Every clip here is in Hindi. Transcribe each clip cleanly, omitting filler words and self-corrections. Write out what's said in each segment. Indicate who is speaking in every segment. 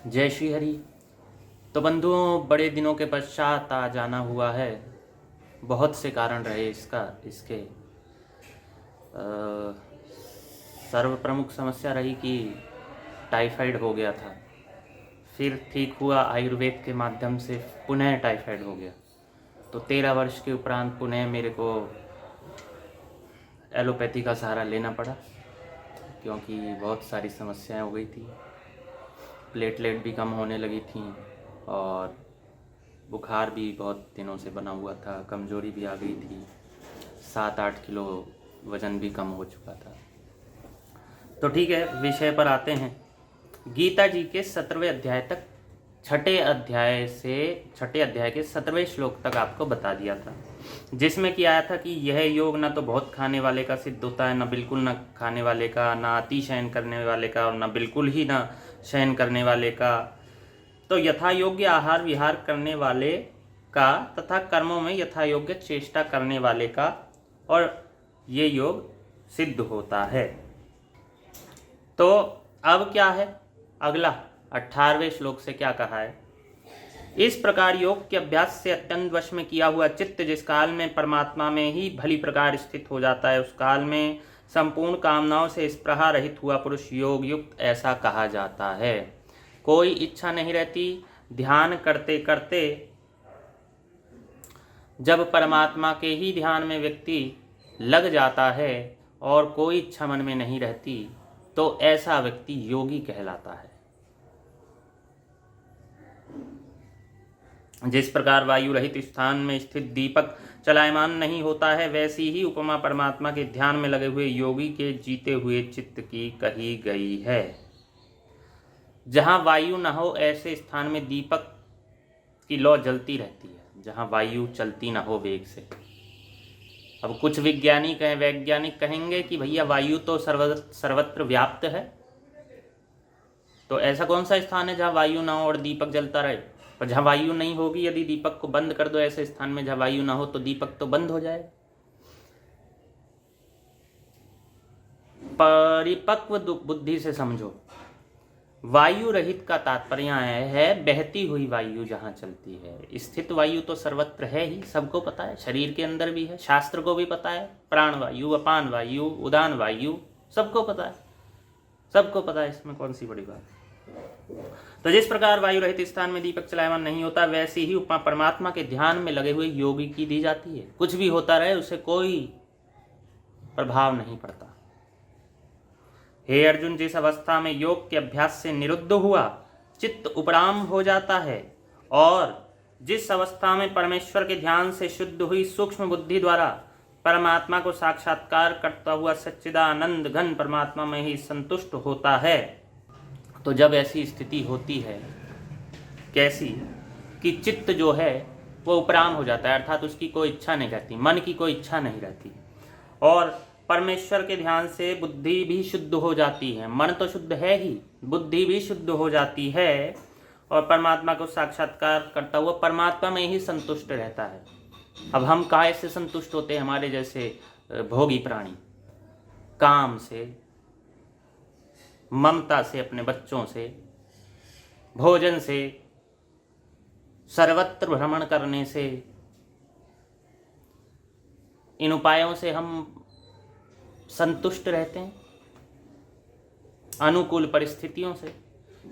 Speaker 1: जय श्री हरि। तो बंधुओं, बड़े दिनों के पश्चात आज आना हुआ है। बहुत से कारण रहे इसके सर्व प्रमुख समस्या रही कि टाइफाइड हो गया था। फिर ठीक हुआ, आयुर्वेद के माध्यम से पुनः टाइफाइड हो गया। तो 13 वर्ष के उपरांत पुनः मेरे को एलोपैथी का सहारा लेना पड़ा, क्योंकि बहुत सारी समस्याएं हो गई थी। प्लेटलेट भी कम होने लगी थी और बुखार भी बहुत दिनों से बना हुआ था, कमज़ोरी भी आ गई थी, 7-8 किलो वज़न भी कम हो चुका था। तो ठीक है, विषय पर आते हैं। गीता जी के 17वें अध्याय तक, छठे अध्याय के 17वें श्लोक तक आपको बता दिया था, जिसमें कि आया था कि यह योग ना तो बहुत खाने वाले का सिद्ध होता है, ना बिल्कुल ना खाने वाले का, ना अति शयन करने वाले का, और ना बिल्कुल ही ना शयन करने वाले का। तो यथा योग्य आहार विहार करने वाले का तथा कर्मों में यथा योग्य चेष्टा करने वाले का, और ये योग सिद्ध होता है। तो अब क्या है, अगला 18वें श्लोक से क्या कहा है? इस प्रकार योग के अभ्यास से अत्यंत वश में किया हुआ चित्त जिस काल में परमात्मा में ही भली प्रकार स्थित हो जाता है, उस काल में संपूर्ण कामनाओं से स्पृहा रहित हुआ पुरुष योग युक्त ऐसा कहा जाता है। कोई इच्छा नहीं रहती। ध्यान करते करते जब परमात्मा के ही ध्यान में व्यक्ति लग जाता है और कोई इच्छा मन में नहीं रहती, तो ऐसा व्यक्ति योगी कहलाता है। जिस प्रकार वायु रहित स्थान में स्थित दीपक चलायमान नहीं होता है, वैसी ही उपमा परमात्मा के ध्यान में लगे हुए योगी के जीते हुए चित्त की कही गई है। जहाँ वायु न हो ऐसे स्थान में दीपक की लौ जलती रहती है, जहाँ वायु चलती न हो वेग से। अब कुछ वैज्ञानिक कहेंगे कि भैया वायु तो सर्वत्र व्याप्त है, तो ऐसा कौन सा स्थान है जहाँ वायु ना हो और दीपक जलता रहे? और जहाँ वायु नहीं होगी, यदि दीपक को बंद कर दो ऐसे स्थान में जहाँ वायु ना हो, तो दीपक तो बंद हो जाए। परिपक्व बुद्धि से समझो, वायु रहित का तात्पर्य है बहती हुई वायु जहाँ चलती है। स्थित वायु तो सर्वत्र है ही, सबको पता है, शरीर के अंदर भी है, शास्त्र को भी पता है। प्राण वायु, अपान वायु, उदान वायु, सबको पता है, सबको पता है, इसमें कौन सी बड़ी बात है। तो जिस प्रकार वायु रहित स्थान में दीपक चलायमान नहीं होता, वैसी ही उपमा परमात्मा के ध्यान में लगे हुए योगी की दी जाती है। कुछ भी होता रहे, उसे कोई प्रभाव नहीं पड़ता। हे अर्जुन, जिस अवस्था में योग के अभ्यास से निरुद्ध हुआ चित्त उपराम हो जाता है, और जिस अवस्था में परमेश्वर के ध्यान से शुद्ध हुई सूक्ष्म बुद्धि द्वारा परमात्मा को साक्षात्कार करता हुआ सच्चिदानंद घन परमात्मा में ही संतुष्ट होता है, तो जब ऐसी स्थिति होती है, कैसी कि चित्त जो है वो उपराम हो जाता है, अर्थात उसकी कोई इच्छा नहीं रहती, मन की कोई इच्छा नहीं रहती, और परमेश्वर के ध्यान से बुद्धि भी शुद्ध हो जाती है। मन तो शुद्ध है ही, बुद्धि भी शुद्ध हो जाती है, और परमात्मा को साक्षात्कार करता हुआ परमात्मा में ही संतुष्ट रहता है। अब हम काय से संतुष्ट होते हैं? हमारे जैसे भोगी प्राणी काम से, ममता से, अपने बच्चों से, भोजन से, सर्वत्र भ्रमण करने से, इन उपायों से हम संतुष्ट रहते हैं, अनुकूल परिस्थितियों से।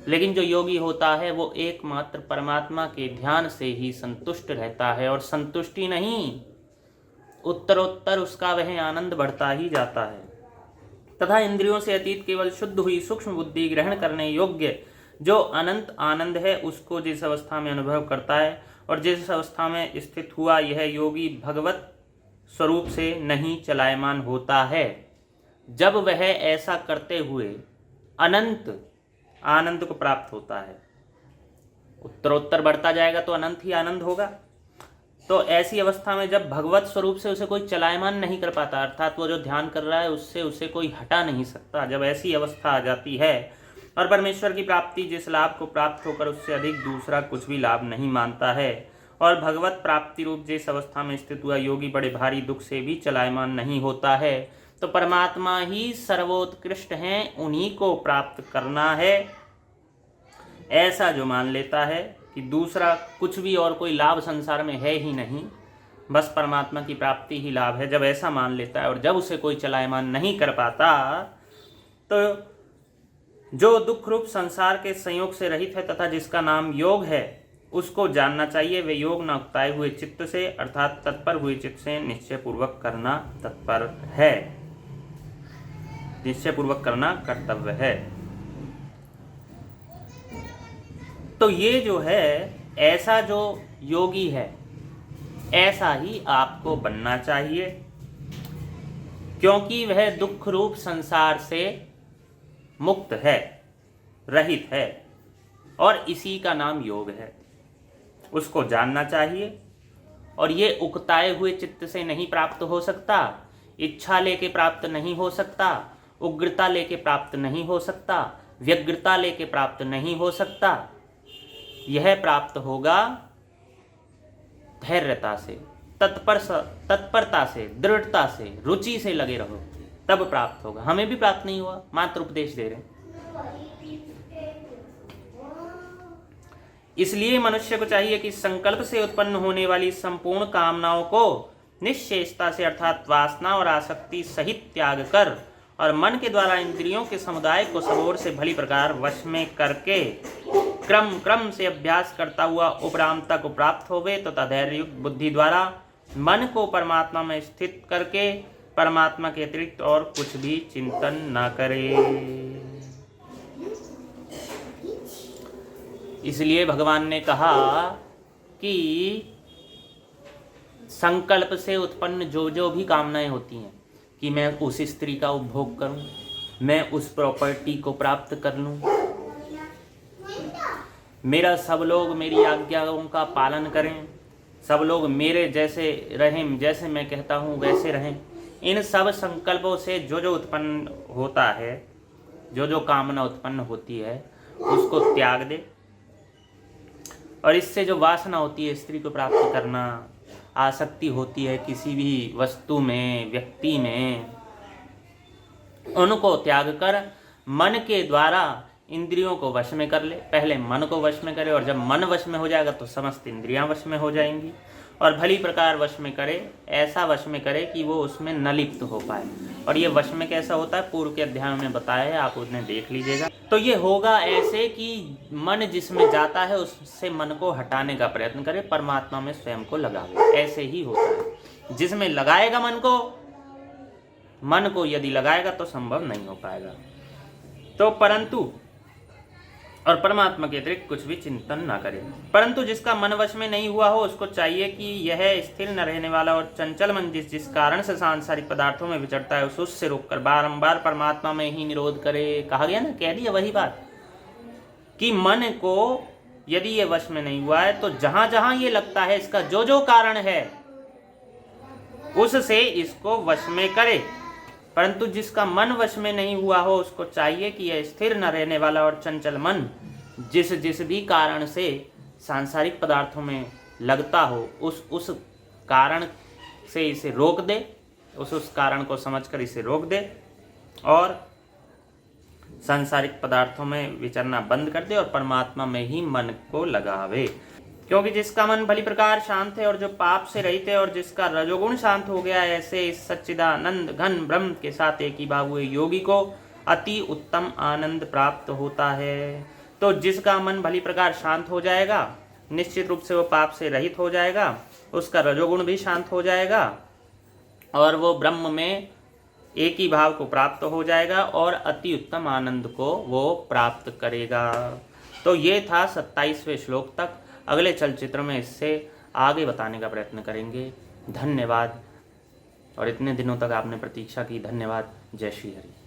Speaker 1: लेकिन जो योगी होता है वो एकमात्र परमात्मा के ध्यान से ही संतुष्ट रहता है, और संतुष्टि नहीं, उत्तरोत्तर उसका वह आनंद बढ़ता ही जाता है, तथा इंद्रियों से अतीत केवल शुद्ध हुई सूक्ष्म बुद्धि ग्रहण करने योग्य जो अनंत आनंद है, उसको जिस अवस्था में अनुभव करता है, और जिस अवस्था में स्थित हुआ यह योगी भगवत स्वरूप से नहीं चलायमान होता है, जब वह ऐसा करते हुए अनंत आनंद को प्राप्त होता है, उत्तरोत्तर बढ़ता जाएगा तो अनंत ही आनंद होगा। तो ऐसी अवस्था में जब भगवत स्वरूप से उसे कोई चलायमान नहीं कर पाता, अर्थात वो जो ध्यान कर रहा है उससे उसे कोई हटा नहीं सकता, जब ऐसी अवस्था आ जाती है, और परमेश्वर की प्राप्ति जिस लाभ को प्राप्त होकर उससे अधिक दूसरा कुछ भी लाभ नहीं मानता है, और भगवत प्राप्ति रूप जिस अवस्था में स्थित हुआ योगी बड़े भारी दुख से भी चलायमान नहीं होता है, तो परमात्मा ही सर्वोत्कृष्ट हैं, उन्हीं को प्राप्त करना है। ऐसा जो मान लेता है कि दूसरा कुछ भी और कोई लाभ संसार में है ही नहीं, बस परमात्मा की प्राप्ति ही लाभ है, जब ऐसा मान लेता है और जब उसे कोई चलायमान नहीं कर पाता, तो जो दुख रूप संसार के संयोग से रहित है तथा जिसका नाम योग है, उसको जानना चाहिए। वे योग न उकताए हुए चित्त से अर्थात तत्पर हुए चित्त से निश्चय पूर्वक करना तत्पर है, निश्चय पूर्वक करना कर्तव्य है। तो ये जो है, ऐसा जो योगी है ऐसा ही आपको बनना चाहिए, क्योंकि वह दुख रूप संसार से मुक्त है, रहित है, और इसी का नाम योग है। उसको जानना चाहिए। और ये उकताए हुए चित्त से नहीं प्राप्त हो सकता, इच्छा लेके प्राप्त नहीं हो सकता, उग्रता लेके प्राप्त नहीं हो सकता, व्यग्रता लेके प्राप्त नहीं हो सकता। यह प्राप्त होगा धैर्यता से, तत्परता से, दृढ़ता से, रुचि से लगे रहो, तब प्राप्त होगा। हमें भी प्राप्त नहीं हुआ, मात्र उपदेश दे रहे हैं। इसलिए मनुष्य को चाहिए कि संकल्प से उत्पन्न होने वाली संपूर्ण कामनाओं को निश्चेष्टता से अर्थात वासना और आसक्ति सहित त्याग कर और मन के द्वारा इंद्रियों के समुदाय को सब ओर से भली प्रकार वश में करके क्रम से अभ्यास करता हुआ उपराम तक प्राप्त होवे, तो धैर्ययुक्त बुद्धि द्वारा मन को परमात्मा में स्थित करके परमात्मा के अतिरिक्त और कुछ भी चिंतन न करे। इसलिए भगवान ने कहा कि संकल्प से उत्पन्न जो जो भी कामनाएं होती हैं कि मैं उस स्त्री का उपभोग करूं, मैं उस प्रॉपर्टी को प्राप्त कर लूं, मेरा सब लोग मेरी आज्ञाओं का पालन करें, सब लोग मेरे जैसे रहें, जैसे मैं कहता हूं वैसे रहें, इन सब संकल्पों से जो जो उत्पन्न होता है, जो जो कामना उत्पन्न होती है, उसको त्याग दे। और इससे जो वासना होती है स्त्री को प्राप्त करना, आसक्ति होती है किसी भी वस्तु में, व्यक्ति में, उनको त्याग कर मन के द्वारा इंद्रियों को वश में कर ले। पहले मन को वश में करे, और जब मन वश में हो जाएगा तो समस्त इंद्रियां वश में हो जाएंगी, और भली प्रकार वश में करे, ऐसा वश में करे कि वो उसमें न लिप्त हो पाए। और ये वश में कैसा होता है, पूर्व के अध्याय में बताया है, आप उन्हें देख लीजिएगा। तो ये होगा ऐसे कि मन जिसमें जाता है उससे मन को हटाने का प्रयत्न करे, परमात्मा में स्वयं को लगावे। ऐसे ही होता है, जिसमें लगाएगा मन को यदि लगाएगा तो संभव नहीं हो पाएगा। तो परंतु और परमात्मा के अतिरिक्त कुछ भी चिंतन ना करे। परंतु जिसका मन वश में नहीं हुआ हो, उसको चाहिए कि यह स्थिर न रहने वाला और चंचल मन जिस कारण से सांसारिक पदार्थों में विचरता है, उससे रोककर बारंबार परमात्मा में ही निरोध करे। कहा गया ना, कह दिया वही बात कि मन को यदि ये वश में नहीं हुआ है तो जहां जहां ये लगता है, इसका जो जो कारण है उससे इसको वश में करे। परंतु जिसका मन वश में नहीं हुआ हो, उसको चाहिए कि यह स्थिर न रहने वाला और चंचल मन जिस भी कारण से सांसारिक पदार्थों में लगता हो, उस कारण से इसे रोक दे, उस कारण को समझकर इसे रोक दे और सांसारिक पदार्थों में विचरना बंद कर दे और परमात्मा में ही मन को लगावे। क्योंकि जिसका मन भली प्रकार शांत है और जो पाप से रहित है और जिसका रजोगुण शांत हो गया, ऐसे इस सच्चिदानंद घन ब्रह्म के साथ एक ही भाव हुए योगी को अति उत्तम आनंद प्राप्त होता है। तो जिसका मन भली प्रकार शांत हो जाएगा, निश्चित रूप से वो पाप से रहित हो जाएगा, उसका रजोगुण भी शांत हो जाएगा और वो ब्रह्म में एक ही भाव को प्राप्त हो जाएगा और अति उत्तम आनंद को वो प्राप्त करेगा। तो ये था 27वें श्लोक तक। अगले चलचित्र में इससे आगे बताने का प्रयत्न करेंगे। धन्यवाद। और इतने दिनों तक आपने प्रतीक्षा की, धन्यवाद। जय श्री हरि।